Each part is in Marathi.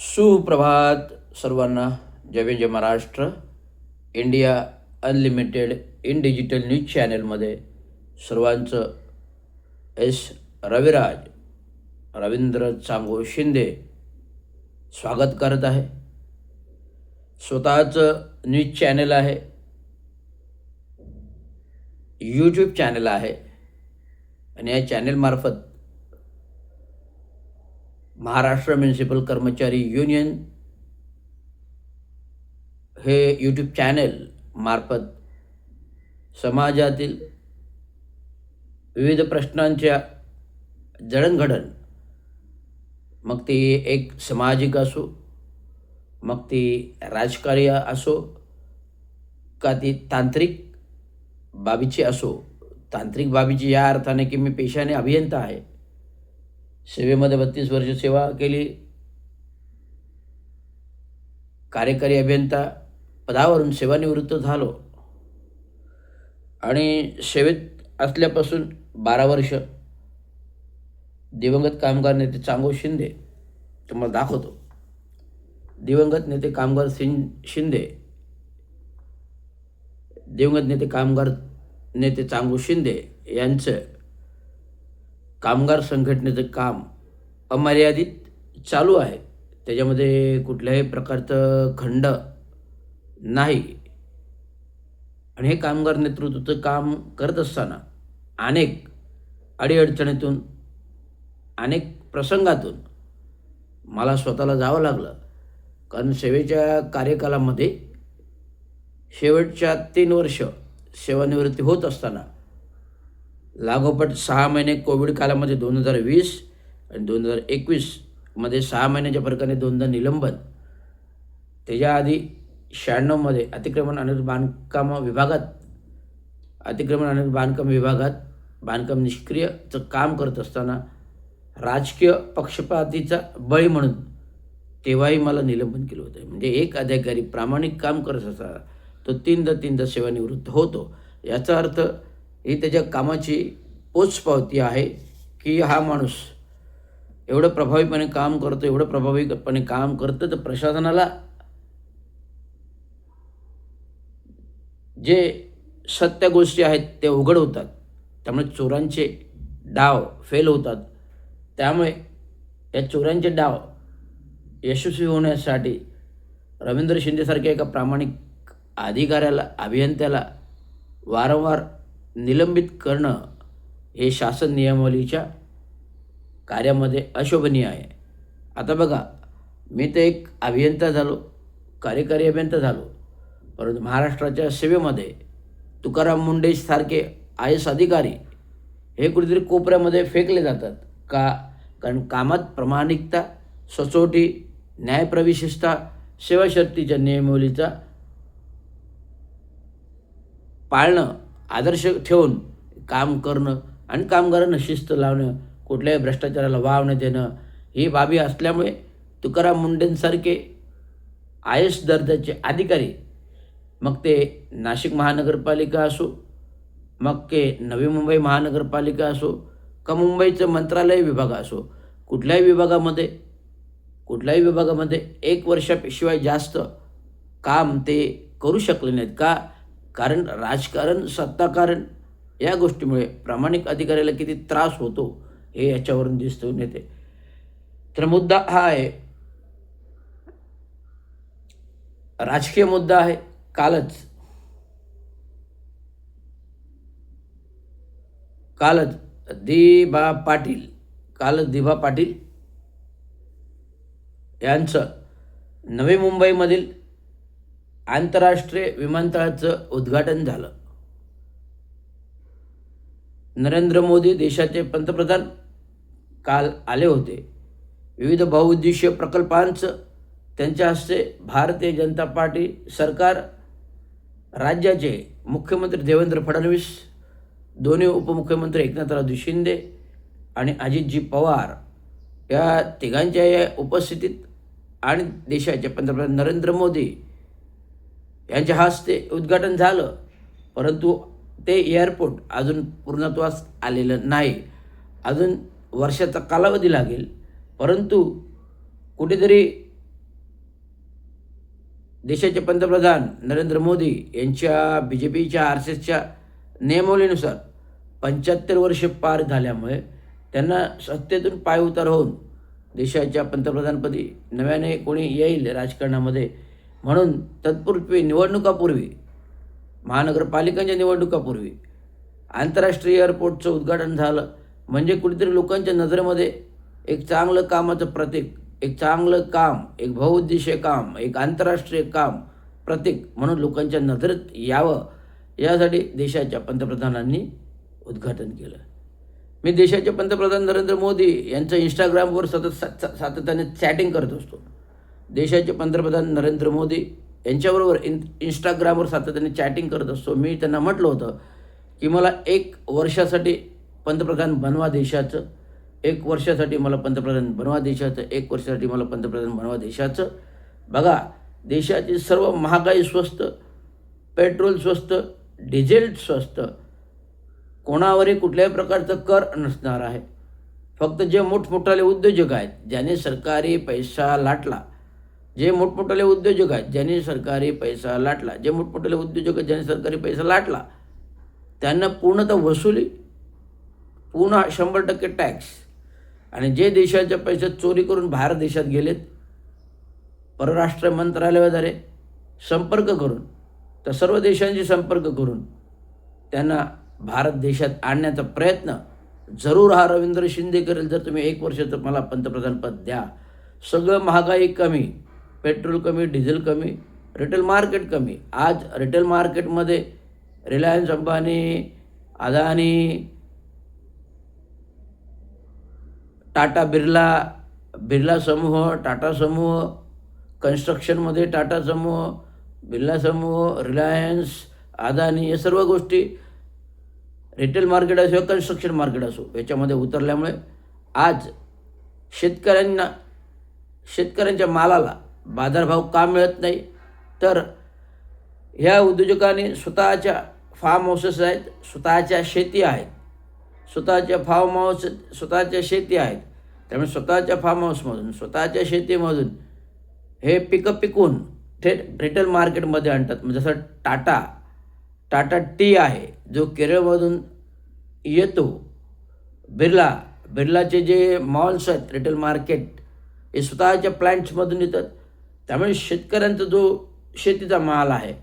सुप्रभात सर्वांना. जय जय Maharashtra. India unlimited in digital news चॅनलमध्ये सर्वांचं एस रविराज रवींद्र चांगो शिंदे स्वागत करत आहे. स्वतःचं न्यूज चॅनल आहे, यूट्यूब चॅनल आहे आणि या चॅनलमार्फत महाराष्ट्र म्युनिसिपल कर्मचारी युनियन हे यूट्यूब चॅनल मार्फत समाजातील विविध प्रश्नांच्या जडणघडण, मग ती एक सामाजिक असो, मग ती राजकीय असो, का ती तांत्रिक बाबीची असो. तांत्रिक बाबीची या अर्थाने की मी पेशाने अभियंता आहे, सेवेमध्ये 32 वर्ष सेवा केली, कार्यकारी अभियंता पदावरून सेवानिवृत्त झालो आणि सेवेत असल्यापासून 12 वर्ष दिवंगत कामगार नेते चांगो शिंदे, तुम्हाला दाखवतो. दिवंगत नेते कामगार शिंदे, दिवंगत नेते चांगो शिंदे यांचं कामगार संघटनेचं काम अमर्यादित चालू आहे. त्याच्यामध्ये कुठल्याही प्रकारचं खंड नाही आणि हे कामगार नेतृत्वाचं काम करत असताना अनेक अडीअडचणीतून, अनेक प्रसंगातून मला स्वतःला जावं लागलं. कारण सेवेच्या कार्यकालामध्ये शेवटच्या 3 वर्ष सेवानिवृत्ती होत असताना लागोपाठ 6 महिने कोविड कालामध्ये 2020 आणि 2021 मध्ये 6 महिन्याच्या फरकाने 2दा निलंबन. त्याच्या आधी 96 मध्ये अतिक्रमण आणि बांधकाम विभागात बांधकाम निष्क्रियचं काम करत असताना राजकीय पक्षपातीचा बळी म्हणून तेव्हाही मला निलंबन केलं होतं. म्हणजे एक अधिकारी प्रामाणिक काम करत असताना तो 3दा सेवानिवृत्त होतो. याचा अर्थ ही त्याच्या कामाची पोचपावती आहे की हा माणूस एवढं प्रभावीपणे काम करतो, तर प्रशासनाला जे सत्य गोष्टी आहेत ते उघड होतात. त्यामुळे चोरांचे डाव फेल होतात. त्यामुळे या चोरांचे डाव यशस्वी होण्यासाठी रवींद्र शिंदेसारख्या एका प्रामाणिक अधिकाऱ्याला, अभियंत्याला वारंवार निलंबित करणं हे शासन नियमावलीच्या कार्यामध्ये अशोभनीय आहे. आता बघा, मी तर एक अभियंता झालो, कार्यकारी अभियंता झालो, परंतु महाराष्ट्राच्या सेवेमध्ये तुकाराम मुंडे सारखे IAS अधिकारी हे कुठेतरी कोपऱ्यामध्ये फेकले जातात का? कारण कामात प्रामाणिकता, सचोटी, न्यायप्रविष्टता, सेवाशर्तीच्या नियमावलीचा पाळणं, आदर्श ठेवून काम करणं आणि कामगारांना शिस्त लावणं, कुठल्याही भ्रष्टाचाराला वाव न देणं, ही बाबी असल्यामुळे तुकाराम मुंडेंसारखे IAS दर्जाचे अधिकारी, मग ते नाशिक महानगरपालिका असो, मग ते नवी मुंबई महानगरपालिका असो, का मुंबईचं मंत्रालय विभाग असो, कुठल्याही विभागामध्ये 1 वर्षाशिवाय जास्त काम ते करू शकले नाहीत का? कारण राजकारण, सत्ताकारण या गोष्टीमुळे प्रामाणिक अधिकाऱ्याला किती त्रास होतो हे याच्यावरून दिसून येते. तर मुद्दा हा आहे, राजकीय मुद्दा आहे. कालच दिबा पाटील यांचं नवी मुंबईमधील आंतरराष्ट्रीय विमानतळाचं उद्घाटन झालं. नरेंद्र मोदी देशाचे पंतप्रधान काल आले होते. विविध बहुउद्देशीय प्रकल्पांचं त्यांच्या हस्ते भारतीय जनता पार्टी सरकार, राज्याचे मुख्यमंत्री देवेंद्र फडणवीस, दोन्ही उपमुख्यमंत्री एकनाथराव शिंदे आणि अजितजी पवार या तिघांच्या या उपस्थितीत आणि देशाचे पंतप्रधान नरेंद्र मोदी यांच्या हस्ते उद्घाटन झालं. परंतु ते एअरपोर्ट अजून पूर्णत्वास आलेलं नाही. अजून वर्षाचा कालावधी लागेल. परंतु कुठेतरी देशाचे पंतप्रधान नरेंद्र मोदी यांच्या BJPच्या RSSच्या नियमावलीनुसार 75 वर्षे पार झाल्यामुळे त्यांना सत्तेतून पायउतार होऊन देशाच्या पंतप्रधानपदी नव्याने कोणी येईल राजकारणामध्ये म्हणून तत्पूर्वी निवडणुकापूर्वी, महानगरपालिकांच्या निवडणुकापूर्वी आंतरराष्ट्रीय एअरपोर्टचं उद्घाटन झालं. म्हणजे कुठेतरी लोकांच्या नजरेमध्ये एक चांगलं कामाचं प्रतीक, एक चांगलं काम, एक बहुउद्देशीय काम, एक आंतरराष्ट्रीय काम प्रतीक म्हणून लोकांच्या नजरेत यावं यासाठी देशाच्या पंतप्रधानांनी उद्घाटन केलं. मी देशाचे पंतप्रधान नरेंद्र मोदी यांचं इंस्टाग्रामवर सातत्याने चॅटिंग करत असतो. देशाचे पंतप्रधान नरेंद्र मोदी यांच्याबरोबर इंस्टाग्रामवर सातत्याने चॅटिंग करत असतो. मी त्यांना म्हटलं होतं की मला 1 वर्षासाठी पंतप्रधान बनवा देशाचं, 1 वर्षासाठी मला पंतप्रधान बनवा देशाचं, 1 वर्षासाठी मला पंतप्रधान बनवा देशाचं. बघा, देशाची सर्व महागाई स्वस्त, पेट्रोल स्वस्त, डिझेल स्वस्त, कोणावरही कुठल्याही प्रकारचं कर नसणार आहे. फक्त जे मोठमोठाले उद्योजक आहेत ज्याने सरकारी पैसा लाटला, जे मोठमोठाले उद्योजक आहेत ज्यांनी सरकारी पैसा लाटला, जे मोठमोठाले उद्योजक आहेत ज्यांनी सरकारी पैसा लाटला, त्यांना पूर्णतः वसुली, पुन्हा 100% टॅक्स. आणि जे देशाच्या पैशात चोरी करून बाहेर देशात गेलेत, परराष्ट्र मंत्रालयाद्वारे संपर्क करून, तर सर्व देशांशी संपर्क करून त्यांना भारत देशात आणण्याचा प्रयत्न जरूर हा रवींद्र शिंदे करेल. जर तुम्ही 1 वर्षाचं मला पंतप्रधानपद द्या. सगळं महागाई कमी, पेट्रोल कमी, डिझेल कमी, रिटेल मार्केट कमी. आज रिटेल मार्केटमध्ये रिलायन्स, अंबानी, अदानी, टाटा, बिर्ला समूह, टाटा समूह, कन्स्ट्रक्शनमध्ये टाटा समूह, बिर्ला समूह, रिलायन्स, अदानी, या सर्व गोष्टी रिटेल मार्केट असो किंवा कन्स्ट्रक्शन मार्केट असो याच्यामध्ये उतरल्यामुळे आज शेतकऱ्यांच्या मालाला बाजारभाव का मिळत नाही, तर ह्या उद्योजकांनी स्वतःच्या फार्म हाऊसेस आहेत, स्वतःच्या शेती आहेत, स्वतःच्या शेती आहेत. त्यामुळे स्वतःच्या फार्म हाऊसमधून, स्वतःच्या शेतीमधून हे पिकं पिकवून थेट रिटेल मार्केटमध्ये आणतात. म्हणजे जसं टाटा टी आहे जो केरळमधून येतो, बिर्लाचे जे मॉल्स आहेत रिटेल मार्केट हे स्वतःच्या प्लांट्समधून येतात. त्यामुळे शेतकऱ्यांचा जो शेतीचा माल आहे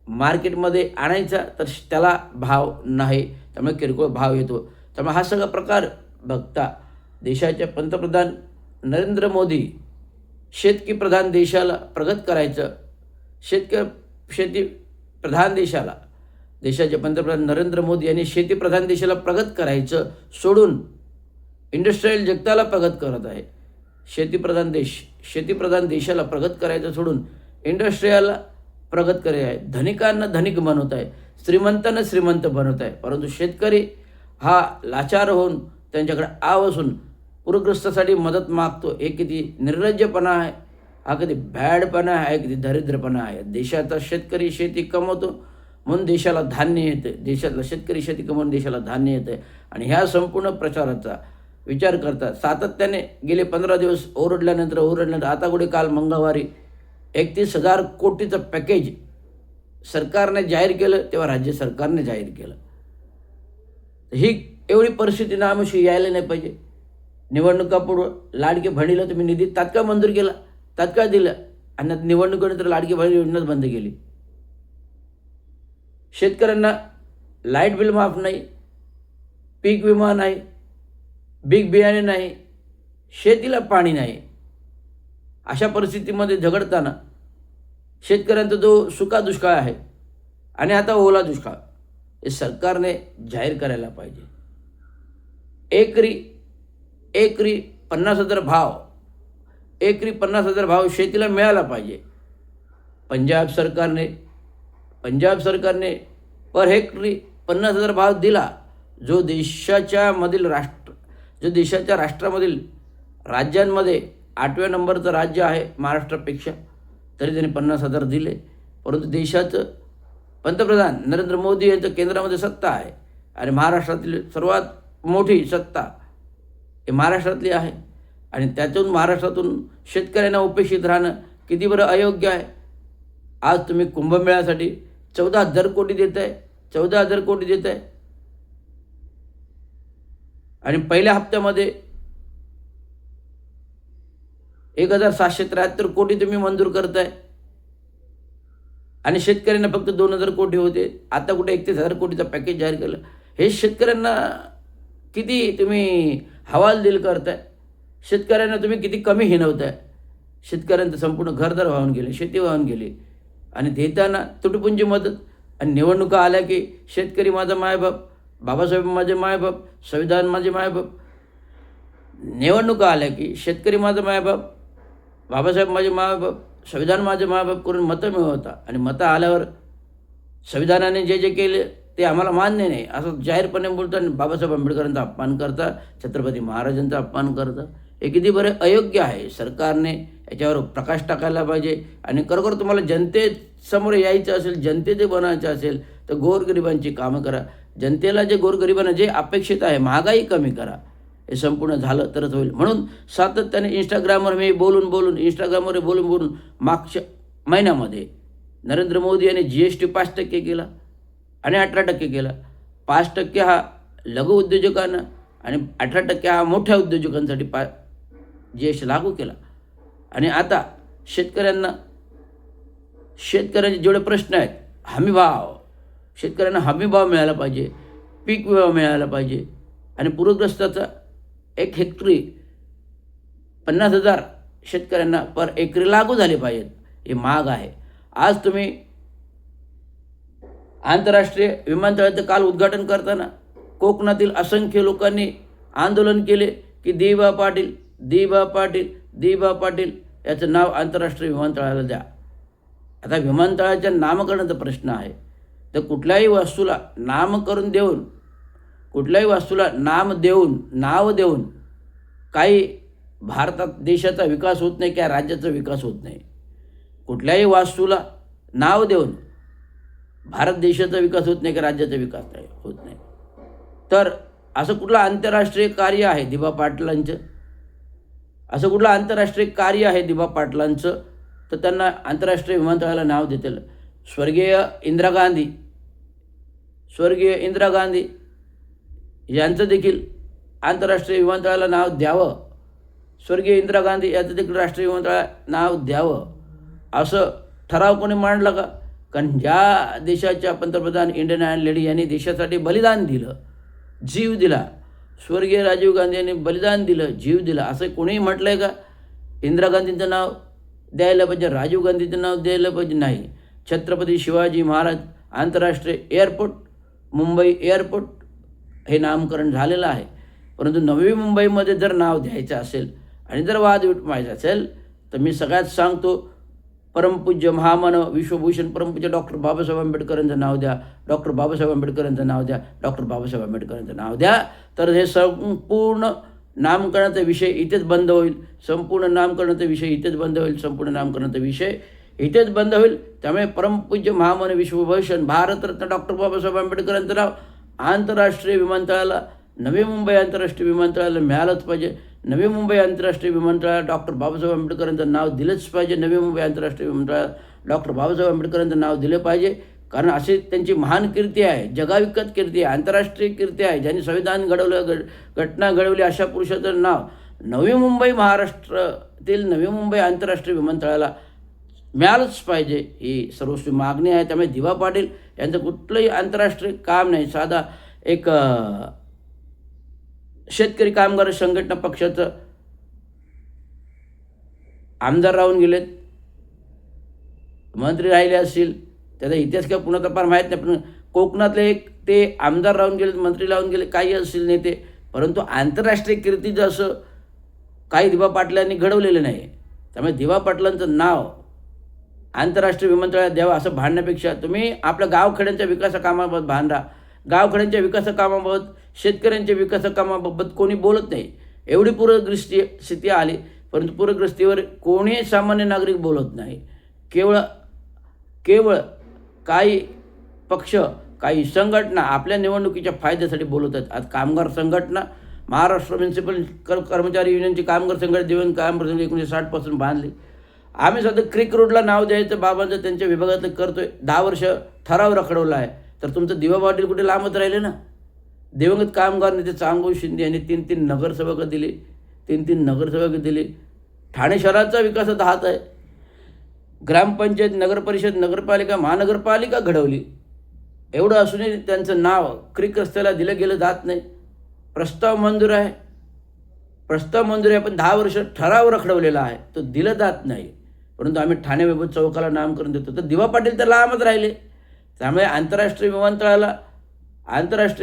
मार्केटमध्ये आणायचा तर त्याला भाव नाही, त्यामुळे किरकोळ भाव येतो. त्यामुळे हा सगळा प्रकार बघता देशाचे पंतप्रधान नरेंद्र मोदी शेतकीप्रधान देशाला प्रगत करायचं, शेतीप्रधान देशाला, देशाचे पंतप्रधान नरेंद्र मोदी यांनी शेतीप्रधान देशाला प्रगत करायचं सोडून इंडस्ट्रियल जगताला प्रगत करत आहे. शेतीप्रधान देशाला प्रगत करायचं सोडून इंडस्ट्रियलला प्रगत करत आहे. धनिकांना धनिक बनवत आहे, श्रीमंतांना श्रीमंत बनवत आहे. परंतु शेतकरी हा लाचार होऊन त्यांच्याकडे आव असून पूरग्रस्तासाठी मदत मागतो. हे किती निर्लज्जपणा आहे, हा किती भॅडपणा आहे, किती दरिद्रपणा आहे. देशाचा शेतकरी शेती कमवतो म्हणून देशाला धान्य येते, देशातला शेतकरी शेती कमवून देशाला धान्य येते. आणि ह्या संपूर्ण प्रचाराचा विचार करता सातत्याने गेले 15 दिवस ओरडल्यानंतर आता कुठे काल मंगळवारी 31,000 कोटीचं पॅकेज सरकारने जाहीर केलं, तेव्हा राज्य सरकारने जाहीर केलं. ही एवढी परिस्थिती नामशी यायला नाही पाहिजे. निवडणुकापूर्व लाडकी बहिणीला तुम्ही निधी तात्काळ मंजूर केला, तात्काळ दिलं, आणि निवडणुकीनंतर लाडकी बहीण योजनाच बंद केली. शेतकऱ्यांना लाईट बिल माफ नाही, पीक विमा नाही, पीक बियाणे नाही, शेतीला पाणी नाही. अशा परिस्थितीमध्ये झगडताना शेतकऱ्यांचा जो सुका दुष्काळ आहे आणि आता ओला दुष्काळ हे सरकारने जाहीर करायला पाहिजे. एकरी 50,000 भाव शेतीला मिळाला पाहिजे. पंजाब सरकारने पर हेक्टरी 50,000 भाव दिला, जो देशाच्या राष्ट्रामधील राज्यांमध्ये 8व्या नंबरचं राज्य आहे महाराष्ट्रापेक्षा, तरी त्यांनी 50,000 दिले. परंतु देशाचं पंतप्रधान नरेंद्र मोदी यांचं केंद्रामध्ये सत्ता आहे आणि महाराष्ट्रातील सर्वात मोठी सत्ता हे महाराष्ट्रातली आहे. आणि महाराष्ट्रातून शेतकऱ्यांना उपेक्षित राहणं किती बरं अयोग्य आहे. आज तुम्ही कुंभमेळ्यासाठी 14,000 कोटी देत आहे, 14,000 कोटी देत आहे. आणि पहिल्या हप्त्यामध्ये 1,773 कोटी तुम्ही मंजूर करताय. आणि शेतकऱ्यांना फक्त 2,000 कोटी होते. आता कुठे 31,000 कोटीचा पॅकेज जाहीर केलं. हे शेतकऱ्यांना किती तुम्ही हवालदिल करताय. शेतकऱ्यांना तुम्ही किती कमी हिणवताय. शेतकऱ्यांचं संपूर्ण घरदार वाहून गेले, शेती वाहून गेली. आणि देताना तुटपुंजी मदत. आणि निवडणुका आल्या की शेतकरी माझा मायबाप, बाबासाहेब माझे मायबाप, संविधान माझे मायबाप. निवडणुका आल्या की शेतकरी माझा मायबाप, बाबासाहेब माझे मायबाप, संविधान माझे मायबाप करून मतं मिळवता. आणि मतं आल्यावर संविधानाने जे जे केले ते आम्हाला मान्य नाही असं जाहीरपणे बोलता आणि बाबासाहेब आंबेडकरांचा अपमान करता, छत्रपती महाराजांचा अपमान करता. हे किती बरे अयोग्य आहे. सरकारने याच्यावर प्रकाश टाकायला पाहिजे. आणि खरोखर तुम्हाला जनतेसमोर यायचं असेल, जनतेचे बनायचं असेल तर गोरगरिबांची कामं करा. जनतेला जे गोरगरिबांना जे अपेक्षित आहे, महागाई कमी करा. हे संपूर्ण झालं तरच होईल. म्हणून सातत्याने इंस्टाग्रामवर बोलून मागच्या महिन्यामध्ये नरेंद्र मोदी यांनी GST 5% केला आणि 18% केला. 5% हा लघु उद्योजकांना आणि 18% हा मोठ्या उद्योजकांसाठी GST लागू केला. आणि आता शेतकऱ्यांचे जेवढे प्रश्न आहेत, हमीभाव, शेतकऱ्यांना हमीभाव मिळाला पाहिजे, पीक विमा मिळाला पाहिजे. आणि पूरग्रस्ताचा 1 हेक्टरी 50,000 शेतकऱ्यांना पर एकरी लागू झाले पाहिजेत. हे माग आहे. आज तुम्ही आंतरराष्ट्रीय विमानतळाचं काल उद्घाटन करताना कोकणातील असंख्य लोकांनी आंदोलन केले की दिबा पाटील याचं नाव आंतरराष्ट्रीय विमानतळाला द्या. आता विमानतळाच्या नामकरणाचा प्रश्न आहे. तर कुठल्याही वस्तूला नाव देऊन काही भारतात देशाचा विकास होत नाही किंवा राज्याचा विकास होत नाही. कुठल्याही वस्तूला नाव देऊन भारत देशाचा विकास होत नाही किंवा राज्याचा विकास होत नाही. तर असं कुठलं आंतरराष्ट्रीय कार्य आहे दिबा पाटलांचं, तर त्यांना आंतरराष्ट्रीय विमानतळाला नाव देतील. स्वर्गीय इंदिरा गांधी यांचं देखील आंतरराष्ट्रीय विमानतळाला नाव द्यावं. स्वर्गीय इंदिरा गांधी यांचं देखील राष्ट्रीय विमानतळाला नाव द्यावं असं ठराव कोणी मांडला का? कारण ज्या देशाच्या पंतप्रधान इंडियन आयर्न लेडी यांनी देशासाठी बलिदान दिलं, जीव दिला, स्वर्गीय राजीव गांधी यांनी बलिदान दिलं, जीव दिला, असं कोणीही म्हटलं आहे का? इंदिरा गांधींचं नाव द्यायला पाहिजे, राजीव गांधींचं नाव द्यायला पाहिजे? नाही. छत्रपती शिवाजी महाराज आंतरराष्ट्रीय एअरपोर्ट, मुंबई एअरपोर्ट हे नामकरण झालेलं आहे. परंतु नवी मुंबईमध्ये जर नाव द्यायचं असेल आणि जर वाद मिटवायचा असेल तर मी सगळ्यात सांगतो, परमपूज्य महामानव विश्वभूषण परमपूज्य डॉक्टर बाबासाहेब आंबेडकरांचं नाव द्या, डॉक्टर बाबासाहेब आंबेडकरांचं नाव द्या, डॉक्टर बाबासाहेब आंबेडकरांचं नाव द्या. तर हे संपूर्ण नामकरणाचा विषय इथेच बंद होईल. संपूर्ण नामकरणाचा विषय इथेच बंद होईल. त्यामुळे परमपूज्य महामानव विश्वभूषण भारतरत्न डॉक्टर बाबासाहेब आंबेडकरांचं नाव आंतरराष्ट्रीय विमानतळाला, नवी मुंबई आंतरराष्ट्रीय विमानतळाला मिळालंच पाहिजे. नवी मुंबई आंतरराष्ट्रीय विमानतळाला डॉक्टर बाबासाहेब आंबेडकरांचं नाव दिलंच पाहिजे. नवी मुंबई आंतरराष्ट्रीय विमानतळाला डॉक्टर बाबासाहेब आंबेडकरांचं नाव दिलं पाहिजे. कारण अशी त्यांची महान कीर्ती आहे, जगाविख्यात कीर्ती आहे, आंतरराष्ट्रीय कीर्ती आहे. ज्यांनी संविधान घडवलं, घटना घडवली, अशा पुरुषाचं नाव नवी मुंबई, महाराष्ट्रातील नवी मुंबई आंतरराष्ट्रीय विमानतळाला मिळालंच पाहिजे. ही सर्वस्वी मागणी आहे. त्यामुळे दिबा पाटील यांचं कुठलंही आंतरराष्ट्रीय काम नाही. साधा एक शेतकरी कामगार संघटना पक्षाचं आमदार राहून गेलेत, मंत्री राहिले असतील, त्याचा इतिहास काय पुन्हा फार माहीत नाही. पण कोकणातले एक ते आमदार राहून गेलेत, मंत्री राहून गेले, काही असतील नेते. परंतु आंतरराष्ट्रीय कीर्तीचं असं काही दिबा पाटलांनी घडवलेलं नाही. त्यामुळे दिबा पाटलांचं नाव आंतरराष्ट्रीय विमानतळात द्यावं असं भांडण्यापेक्षा तुम्ही आपल्या गावखेड्यांच्या विकासकामाबाबत भांडा. गावखेड्यांच्या विकासकामाबाबत, शेतकऱ्यांच्या विकासकामाबाबत कोणी बोलत नाही. एवढी पूरग्रस्ती स्थिती आली, परंतु पूरग्रस्तीवर कोणी सामान्य नागरिक बोलत नाही. केवळ काही पक्ष, काही संघटना आपल्या निवडणुकीच्या फायद्यासाठी बोलत आहेत. आज कामगार संघटना, महाराष्ट्र म्युनिसिपल कर्मचारी युनियनची कामगार संघटना, दिवंगत कामगार संघटना 1960 पासून बांधली. आम्ही सध्या क्रिक रोडला नाव द्यायचं बाबांचं त्यांच्या विभागातलं करतोय. 10 वर्ष ठराव रखडवला आहे. तर तुमचं दिवा पाटील कुठे लांबच राहिले ना. दिवंगत कामगार नेते चांगभाऊ शिंदे यांनी 3 नगरसेवक दिली. 3 नगरसेवक दिली. ठाणे शहराचा विकासाचा हात आहे. ग्रामपंचायत, नगरपरिषद, नगरपालिका, महानगरपालिका घडवली. एवढं असूनही त्यांचं नाव क्रिक रस्त्याला दिलं गेलं जात नाही. प्रस्ताव मंजूर आहे. पण 10 वर्ष ठराव रखडवलेला आहे, तो दिलं जात नाही. परंतु आम्ही ठाणे वैभव चौकाला नामकरण देतो. तर दिवा पाटील तर लांबच राहिले. त्यामुळे आंतरराष्ट्रीय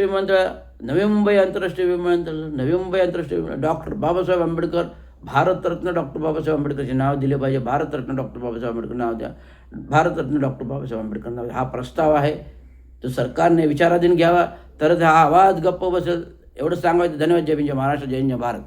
विमानतळ, नवी मुंबई आंतरराष्ट्रीय विमानतळ, डॉक्टर बाबासाहेब आंबेडकर, भारतरत्न डॉक्टर बाबासाहेब आंबेडकरचे नाव दिले पाहिजे. भारतरत्न डॉक्टर बाबासाहेब आंबेडकर नाव द्या. भारतरत्न डॉक्टर बाबासाहेब आंबेडकर नाव द्या. हा प्रस्ताव आहे, तो सरकारने विचाराधीन घ्यावा, तरच हा आवाज गप्प बसेल. एवढं सांगायचं. धन्यवाद. जय भीम, जय महाराष्ट्र, जय हिंद, जय भारत.